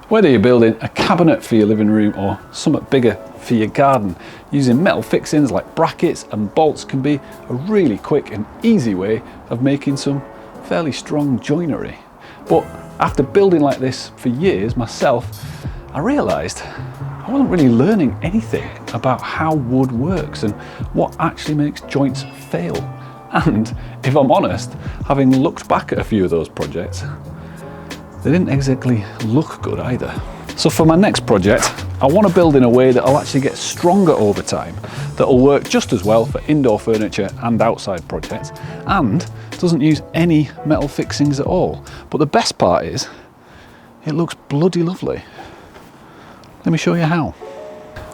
Whether you're building a cabinet for your living room or something bigger for your garden, using metal fixings like brackets and bolts can be a really quick and easy way of making some fairly strong joinery. But after building like this for years myself, I realised I wasn't really learning anything about how wood works and what actually makes joints fail. And if I'm honest, having looked back at a few of those projects, they didn't exactly look good either. So for my next project, I want to build in a way that I'll actually get stronger over time, that'll work just as well for indoor furniture and outside projects, and doesn't use any metal fixings at all. But the best part is, it looks bloody lovely. Let me show you how.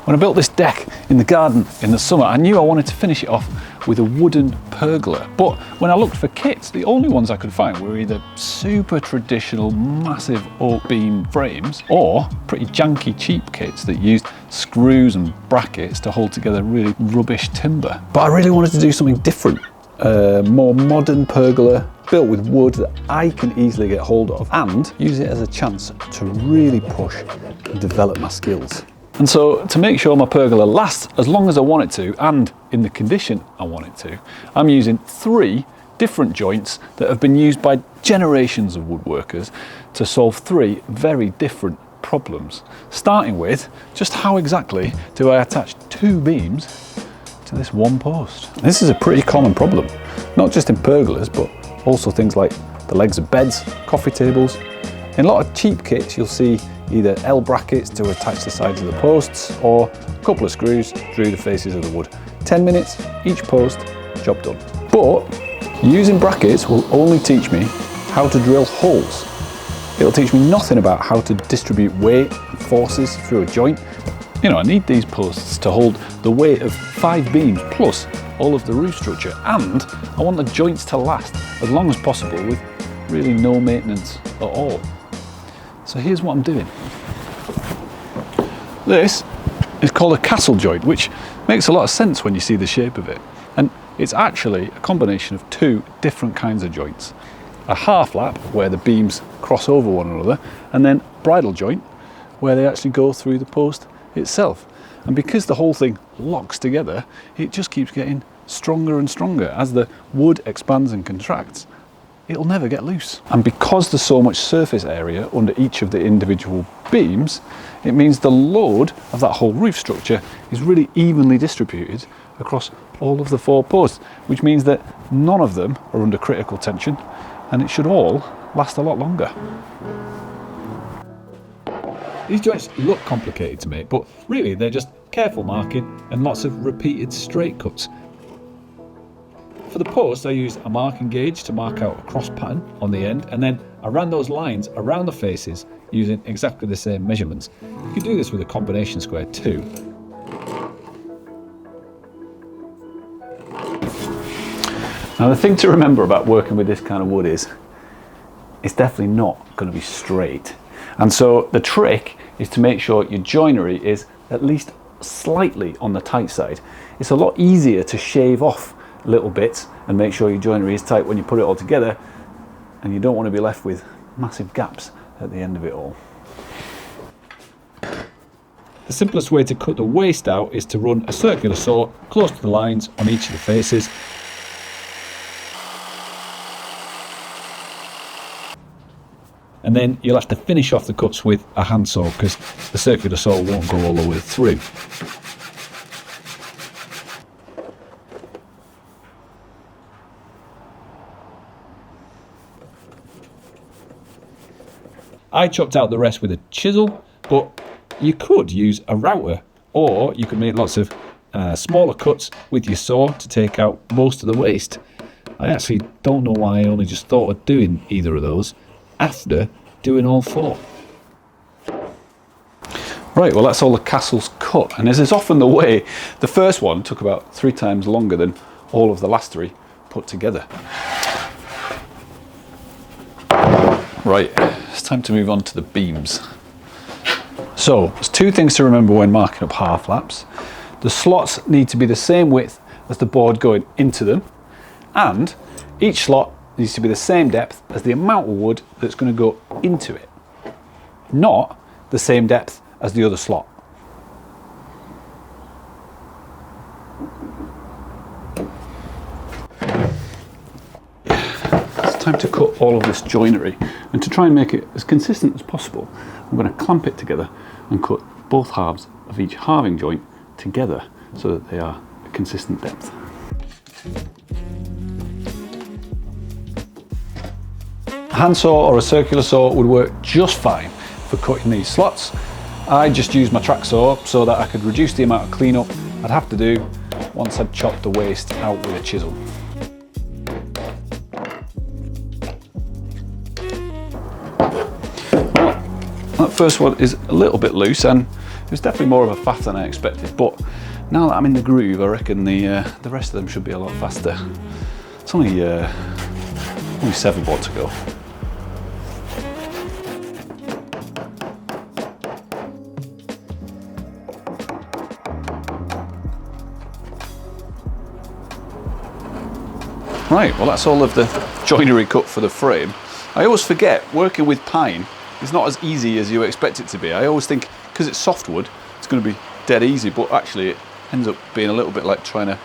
When I built this deck in the garden in the summer, I knew I wanted to finish it off with a wooden pergola. But when I looked for kits, the only ones I could find were either super traditional, massive oak beam frames, or pretty janky, cheap kits that used screws and brackets to hold together really rubbish timber. But I really wanted to do something different. A more modern pergola built with wood that I can easily get hold of and use it as a chance to really push and develop my skills. And so to make sure my pergola lasts as long as I want it to and in the condition I want it to, I'm using 3 different joints that have been used by generations of woodworkers to solve 3 very different problems. Starting with just how exactly do I attach 2 beams to this one post? This is a pretty common problem, not just in pergolas, but also things like the legs of beds, coffee tables. In a lot of cheap kits, you'll see either L brackets to attach the sides of the posts or a couple of screws through the faces of the wood. 10 minutes, each post, job done. But using brackets will only teach me how to drill holes. It'll teach me nothing about how to distribute weight and forces through a joint. You know, I need these posts to hold the weight of 5 beams plus all of the roof structure, and I want the joints to last as long as possible with really no maintenance at all. So here's what I'm doing. This is called a castle joint, which makes a lot of sense when you see the shape of it. And it's actually a combination of 2 different kinds of joints. A half lap, where the beams cross over one another, and then bridle joint, where they actually go through the post itself. And because the whole thing locks together, it just keeps getting stronger and stronger. As the wood expands and contracts, it'll never get loose. And because there's so much surface area under each of the individual beams, it means the load of that whole roof structure is really evenly distributed across all of the 4 posts, which means that none of them are under critical tension, and it should all last a lot longer. These joints look complicated to make, but really they're just careful marking and lots of repeated straight cuts. For the post, I used a marking gauge to mark out a cross pattern on the end, and then I ran those lines around the faces using exactly the same measurements. You can do this with a combination square too. Now, the thing to remember about working with this kind of wood is it's definitely not going to be straight. And so the trick is to make sure your joinery is at least slightly on the tight side. It's a lot easier to shave off little bits and make sure your joinery is tight when you put it all together, and you don't want to be left with massive gaps at the end of it all. The simplest way to cut the waste out is to run a circular saw close to the lines on each of the faces. And then you'll have to finish off the cuts with a handsaw because the circular saw won't go all the way through. I chopped out the rest with a chisel, but you could use a router, or you could make lots of smaller cuts with your saw to take out most of the waste. I actually don't know why I only just thought of doing either of those after doing all 4. Right, well that's all the castles cut, and as is often the way, the first one took about 3 times longer than all of the last 3 put together. Right, it's time to move on to the beams. So, there's 2 things to remember when marking up half laps. The slots need to be the same width as the board going into them, and each slot needs to be the same depth as the amount of wood that's going to go into it. Not the same depth as the other slot. It's time to cut all of this joinery, and to try and make it as consistent as possible, I'm going to clamp it together and cut both halves of each halving joint together so that they are a consistent depth. A handsaw or a circular saw would work just fine for cutting these slots. I just used my track saw so that I could reduce the amount of cleanup I'd have to do once I'd chopped the waste out with a chisel. Well, that first one is a little bit loose, and it was definitely more of a faff than I expected, but now that I'm in the groove, I reckon the rest of them should be a lot faster. It's only 7 more to go. Right, well that's all of the joinery cut for the frame. I always forget working with pine is not as easy as you expect it to be. I always think because it's softwood it's going to be dead easy, but actually it ends up being a little bit like trying to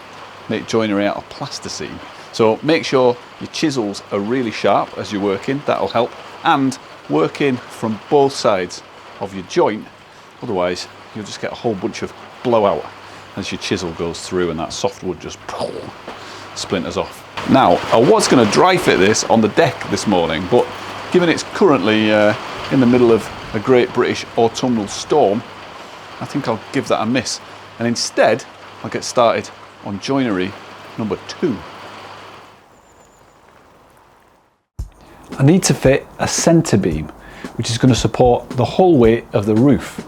make joinery out of plasticine. So make sure your chisels are really sharp as you're working, that'll help, and working from both sides of your joint, otherwise you'll just get a whole bunch of blowout as your chisel goes through and that softwood just splinters off. Now, I was going to dry fit this on the deck this morning, but given it's currently in the middle of a great British autumnal storm, I think I'll give that a miss. And instead, I'll get started on joinery number 2. I need to fit a centre beam, which is going to support the whole weight of the roof.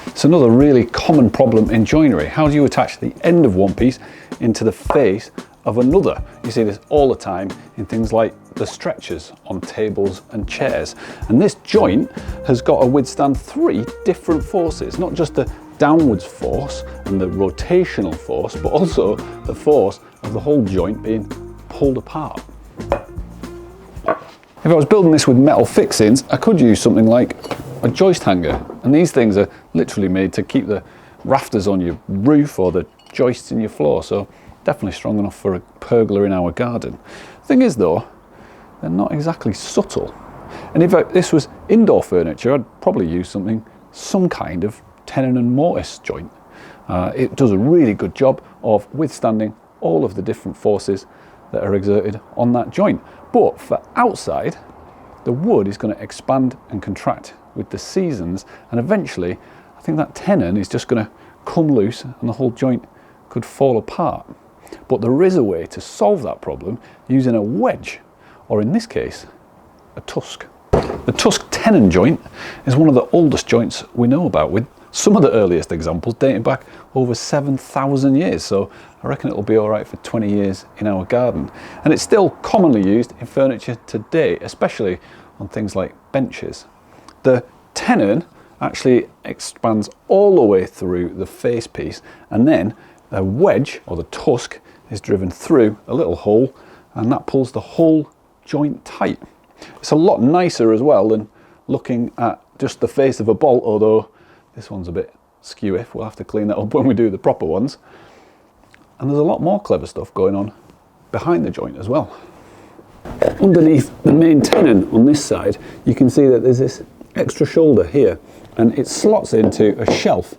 It's another really common problem in joinery. How do you attach the end of one piece into the face of another? You see this all the time in things like the stretchers on tables and chairs. And this joint has got to withstand 3 different forces, not just the downwards force and the rotational force, but also the force of the whole joint being pulled apart. If I was building this with metal fixings, I could use something like a joist hanger. And these things are literally made to keep the rafters on your roof or the joists in your floor. So definitely strong enough for a pergola in our garden. Thing is though, they're not exactly subtle. And if this was indoor furniture, I'd probably use some kind of tenon and mortise joint. It does a really good job of withstanding all of the different forces that are exerted on that joint. But for outside, the wood is going to expand and contract with the seasons, and eventually I think that tenon is just going to come loose and the whole joint could fall apart. But there is a way to solve that problem using a wedge, or in this case, a tusk. The tusk tenon joint is one of the oldest joints we know about, with some of the earliest examples dating back over 7,000 years, so I reckon it'll be alright for 20 years in our garden. And it's still commonly used in furniture today, especially on things like benches. The tenon actually expands all the way through the face piece, and then the wedge, or the tusk, is driven through a little hole, and that pulls the whole joint tight. It's a lot nicer as well than looking at just the face of a bolt, although this one's a bit skewy. We'll have to clean that up when we do the proper ones. And there's a lot more clever stuff going on behind the joint as well. Underneath the main tenon on this side, you can see that there's this extra shoulder here, and it slots into a shelf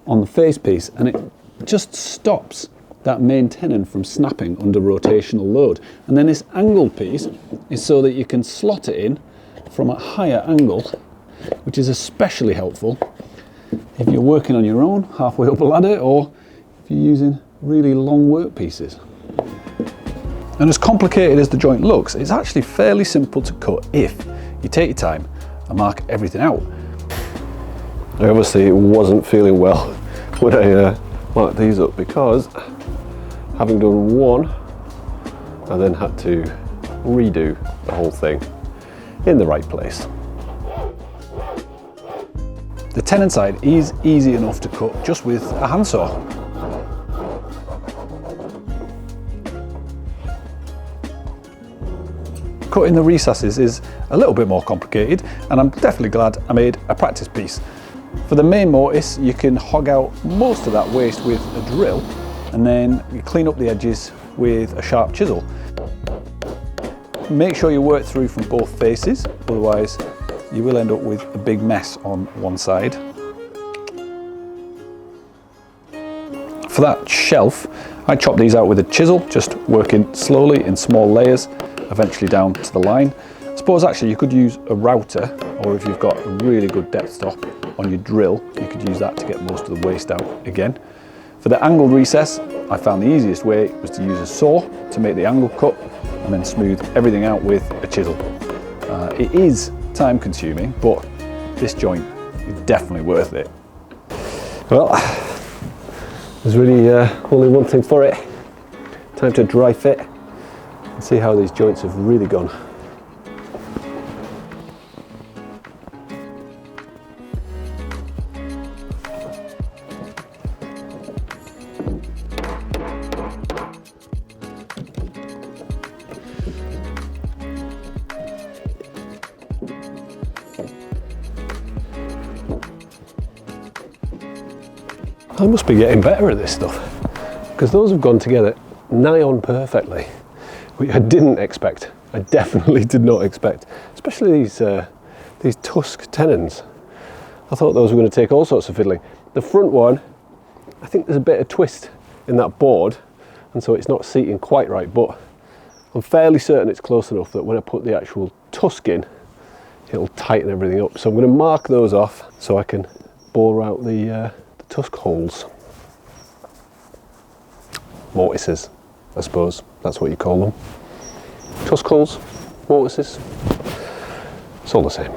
on the face piece, and it just stops that main tenon from snapping under rotational load. And then this angled piece is so that you can slot it in from a higher angle, which is especially helpful if you're working on your own halfway up a ladder, or if you're using really long work pieces. And as complicated as the joint looks, it's actually fairly simple to cut if you take your time and mark everything out. I obviously wasn't feeling well when I marked these up, because having done one, I then had to redo the whole thing in the right place. The tenon side is easy enough to cut just with a handsaw. cutting the recesses is a little bit more complicated, and I'm definitely glad I made a practice piece. For the main mortise, you can hog out most of that waste with a drill, and then you clean up the edges with a sharp chisel. Make sure you work through from both faces, otherwise you will end up with a big mess on one side. For that shelf, I chopped these out with a chisel, just working slowly in small layers, eventually down to the line. I suppose actually you could use a router, or if you've got a really good depth stop on your drill, you could use that to get most of the waste out again. For the angled recess, I found the easiest way was to use a saw to make the angle cut and then smooth everything out with a chisel. It is time consuming, but this joint is definitely worth it. Well, there's really only one thing for it. Time to dry fit and see how these joints have really gone. I must be getting better at this stuff, because those have gone together nigh on perfectly, which I didn't expect. I definitely did not expect, especially these Tusk tenons. I thought those were going to take all sorts of fiddling. The front one, I think there's a bit of twist in that board, and so it's not seating quite right, but I'm fairly certain it's close enough that when I put the actual Tusk in, it'll tighten everything up. So I'm going to mark those off so I can bore out the Tusk holes. Mortises, I suppose, that's what you call them. Tusk holes, mortises, it's all the same.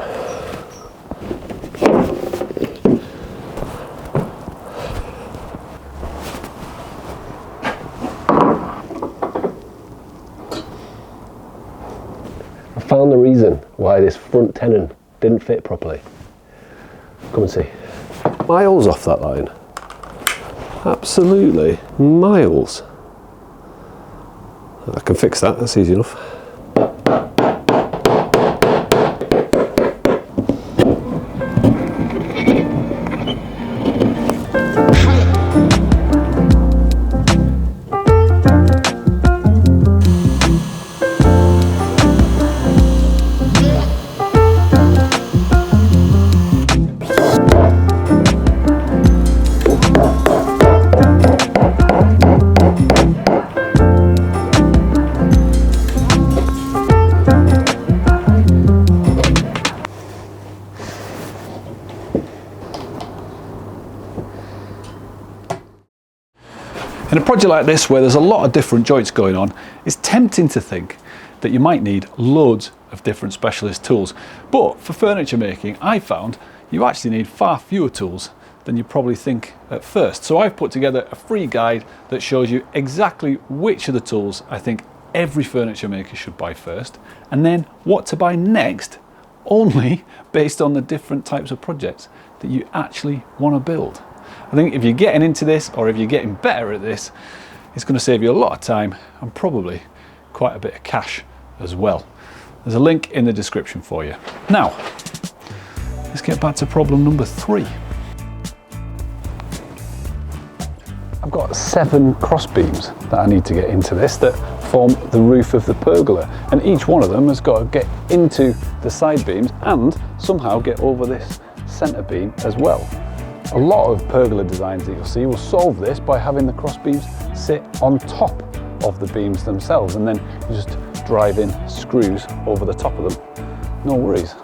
I found the reason why this front tenon didn't fit properly. Come and see. Miles off that line. Absolutely miles. I can fix that, that's easy enough. In a project like this, where there's a lot of different joints going on, it's tempting to think that you might need loads of different specialist tools. But for furniture making, I found you actually need far fewer tools than you probably think at first. So I've put together a free guide that shows you exactly which of the tools I think every furniture maker should buy first, and then what to buy next, only based on the different types of projects that you actually want to build. I think if you're getting into this, or if you're getting better at this, it's going to save you a lot of time and probably quite a bit of cash as well. There's a link in the description for you. Now, let's get back to problem number 3. I've got 7 cross beams that I need to get into this that form the roof of the pergola, and each one of them has got to get into the side beams and somehow get over this centre beam as well. A lot of pergola designs that you'll see will solve this by having the cross beams sit on top of the beams themselves, and then you just drive in screws over the top of them. No worries.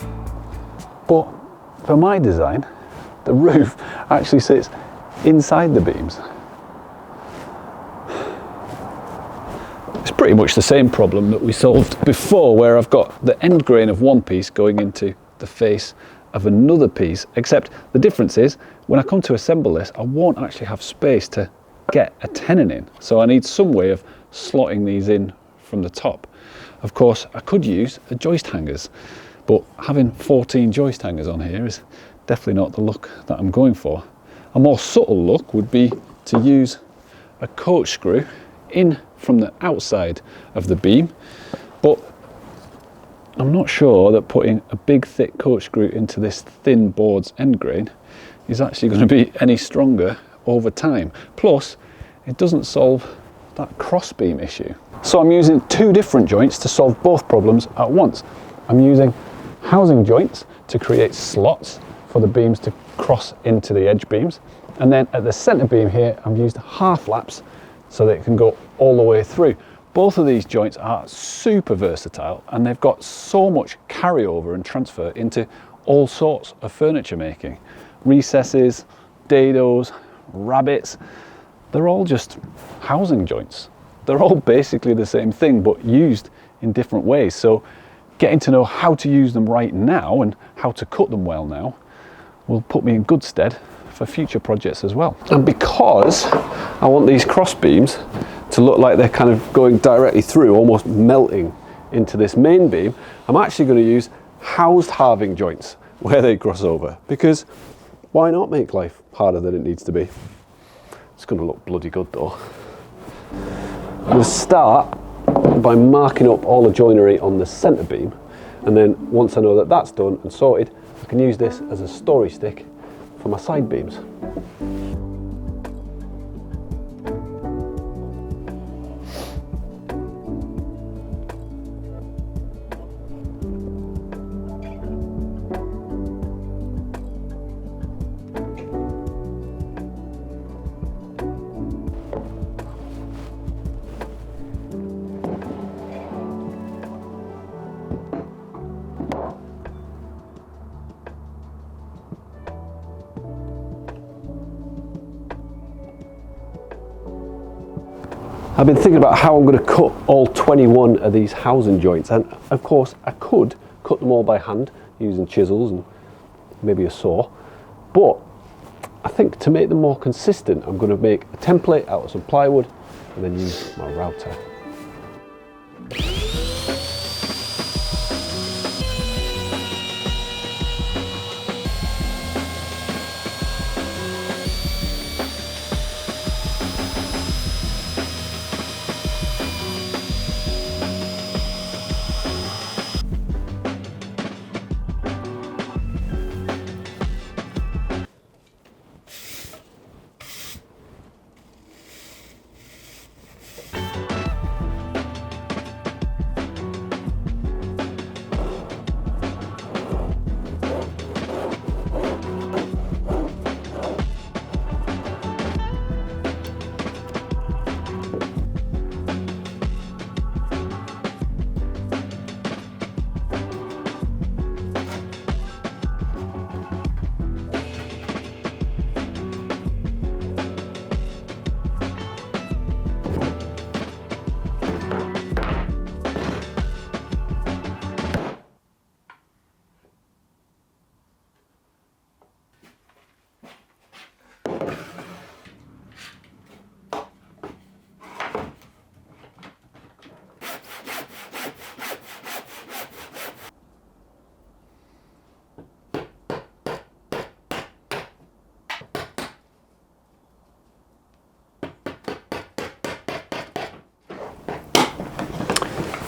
But for my design, the roof actually sits inside the beams. It's pretty much the same problem that we solved before, where I've got the end grain of one piece going into the face of another piece, except the difference is when I come to assemble this, I won't actually have space to get a tenon in, so I need some way of slotting these in from the top. Of course, I could use a joist hangers, but having 14 joist hangers on here is definitely not the look that I'm going for. A more subtle look would be to use a coach screw in from the outside of the beam, but I'm not sure that putting a big thick coach screw into this thin board's end grain is actually going to be any stronger over time. Plus, it doesn't solve that crossbeam issue. So I'm using two different joints to solve both problems at once. I'm using housing joints to create slots for the beams to cross into the edge beams. And then at the center beam here, I've used half laps so that it can go all the way through. Both of these joints are super versatile and they've got so much carryover and transfer into all sorts of furniture making. Recesses, dados, rabbits, they're all just housing joints. They're all basically the same thing but used in different ways. So getting to know how to use them right now and how to cut them well now will put me in good stead for future projects as well. And because I want these cross beams to look like they're kind of going directly through, almost melting into this main beam, I'm actually going to use housed halving joints where they cross over, because why not make life harder than it needs to be? It's going to look bloody good though. I'm going to start by marking up all the joinery on the centre beam, and then once I know that that's done and sorted, I can use this as a story stick for my side beams. I've been thinking about how I'm going to cut all 21 of these housing joints, and of course I could cut them all by hand using chisels and maybe a saw, but I think to make them more consistent I'm going to make a template out of some plywood and then use my router.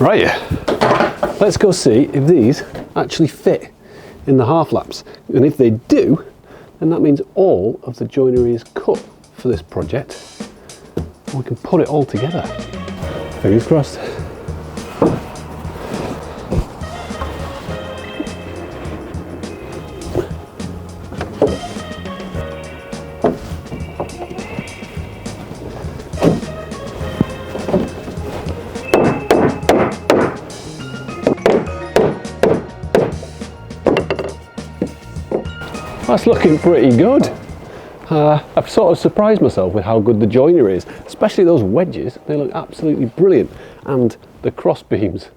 Right, let's go see if these actually fit in the half laps, and if they do, then that means all of the joinery is cut for this project and we can put it all together. Fingers crossed. That's looking pretty good. I've sort of surprised myself with how good the joinery is, especially those wedges. They look absolutely brilliant, and the cross beams,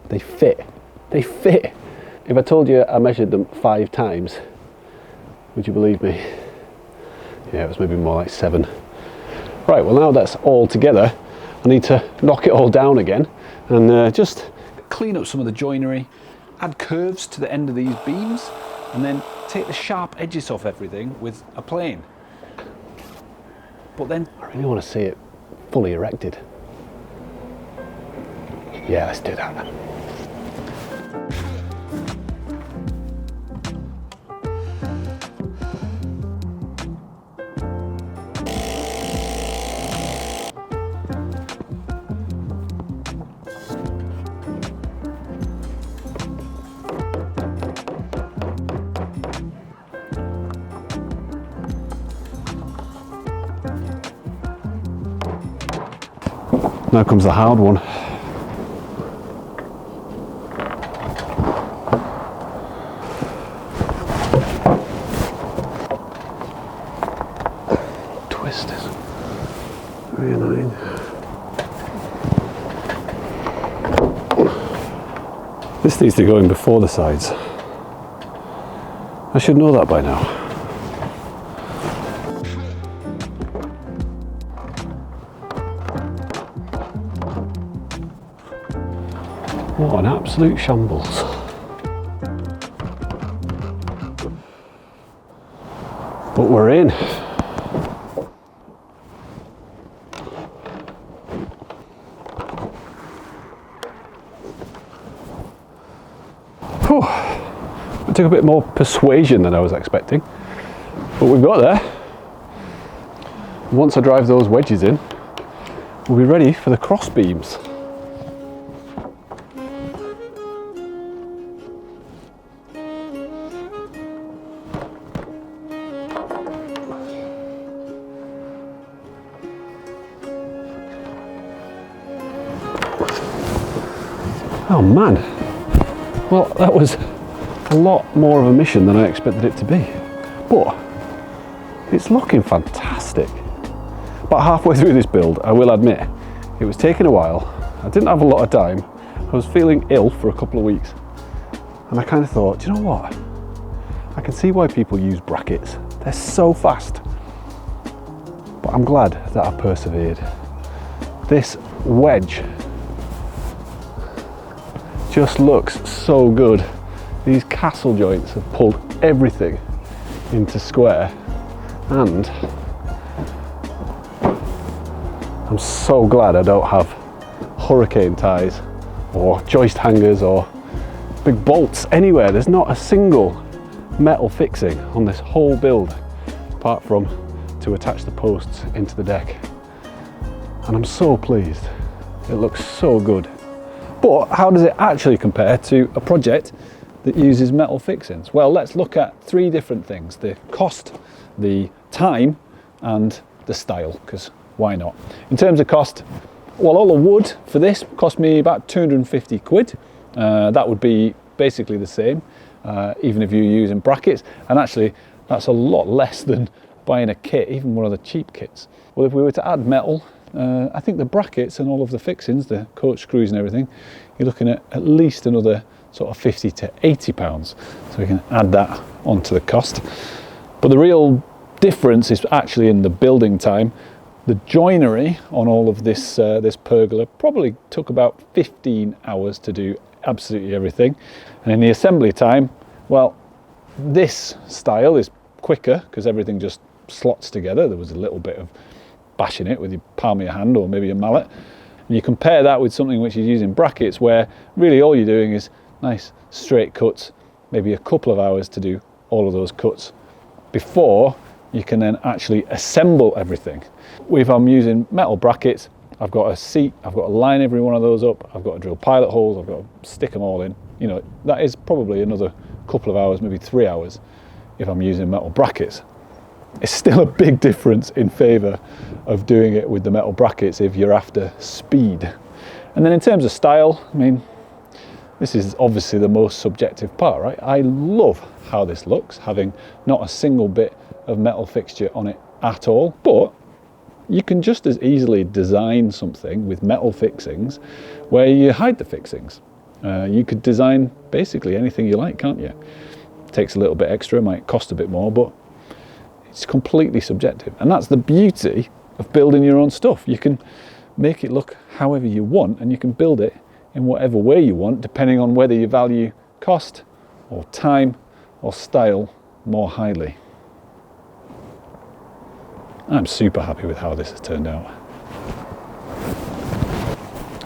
they fit. They fit. If I told you I measured them 5 times, would you believe me? Yeah, it was maybe more like 7. Right, well now that's all together, I need to knock it all down again and just clean up some of the joinery, add curves to the end of these beams, and then take the sharp edges off everything with a plane. But then I really want to see it fully erected. Yeah, let's do that then. Now comes the hard one. Twisters. Very annoying. This needs to go in before the sides. I should know that by now. What an absolute shambles. But we're in. Whew. It took a bit more persuasion than I was expecting, but we've got there. Once I drive those wedges in, we'll be ready for the cross beams. Oh man, well that was a lot more of a mission than I expected it to be, but it's looking fantastic. About halfway through this build, I will admit, it was taking a while. I didn't have a lot of time. I was feeling ill for a couple of weeks, and I kind of thought, do you know what? I can see why people use brackets. They're so fast. But I'm glad that I persevered. This wedge just looks so good. These castle joints have pulled everything into square, and I'm so glad I don't have hurricane ties or joist hangers or big bolts anywhere. There's not a single metal fixing on this whole build apart from to attach the posts into the deck, and I'm so pleased. It looks so good. But how does it actually compare to a project that uses metal fixings? Well, let's look at three different things: the cost, the time, and the style, because why not? In terms of cost, well, all the wood for this cost me about 250 quid. That would be basically the same, even if you're using brackets, and actually that's a lot less than buying a kit, even one of the cheap kits. Well, if we were to add metal, I think the brackets and all of the fixings, the coach screws and everything, you're looking at least another sort of 50 to 80 pounds. So we can add that onto the cost. But the real difference is actually in the building time. The joinery on all of this this pergola probably took about 15 hours to do absolutely everything. And in the assembly time, well, this style is quicker because everything just slots together. There was a little bit of bashing it with your palm of your hand or maybe a mallet. And you compare that with something which is using brackets, where really all you're doing is nice straight cuts, maybe a couple of hours to do all of those cuts before you can then actually assemble everything. If I'm using metal brackets, I've got a seat, I've got to line every one of those up, I've got to drill pilot holes, I've got to stick them all in. You know, that is probably another couple of hours, maybe 3 hours if I'm using metal brackets. It's still a big difference in favour of doing it with the metal brackets if you're after speed. And then in terms of style, I mean, this is obviously the most subjective part, right? I love how this looks, having not a single bit of metal fixture on it at all, but you can just as easily design something with metal fixings where you hide the fixings. You could design basically anything you like, can't you? It takes a little bit extra, might cost a bit more, but it's completely subjective. And that's the beauty of building your own stuff. You can make it look however you want, and you can build it in whatever way you want, depending on whether you value cost or time or style more highly. I'm super happy with how this has turned out.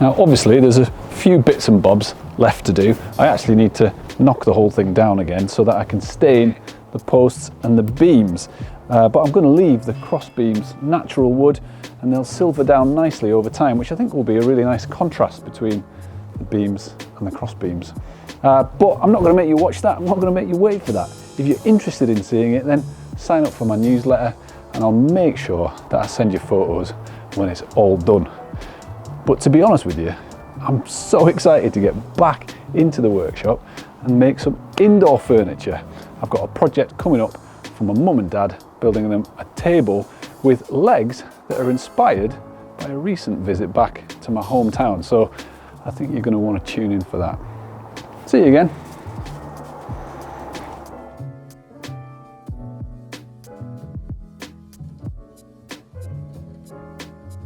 Now, obviously, there's a few bits and bobs left to do. I actually need to knock the whole thing down again so that I can stain the posts and the beams. But I'm going to leave the cross beams natural wood, and they'll silver down nicely over time, which I think will be a really nice contrast between the beams and the cross beams. But I'm not going to make you watch that. I'm not going to make you wait for that. If you're interested in seeing it, then sign up for my newsletter, and I'll make sure that I send you photos when it's all done. But to be honest with you, I'm so excited to get back into the workshop and make some indoor furniture. I've got a project coming up from my mum and dad, building them a table with legs that are inspired by a recent visit back to my hometown. So I think you're going to want to tune in for that. See you again.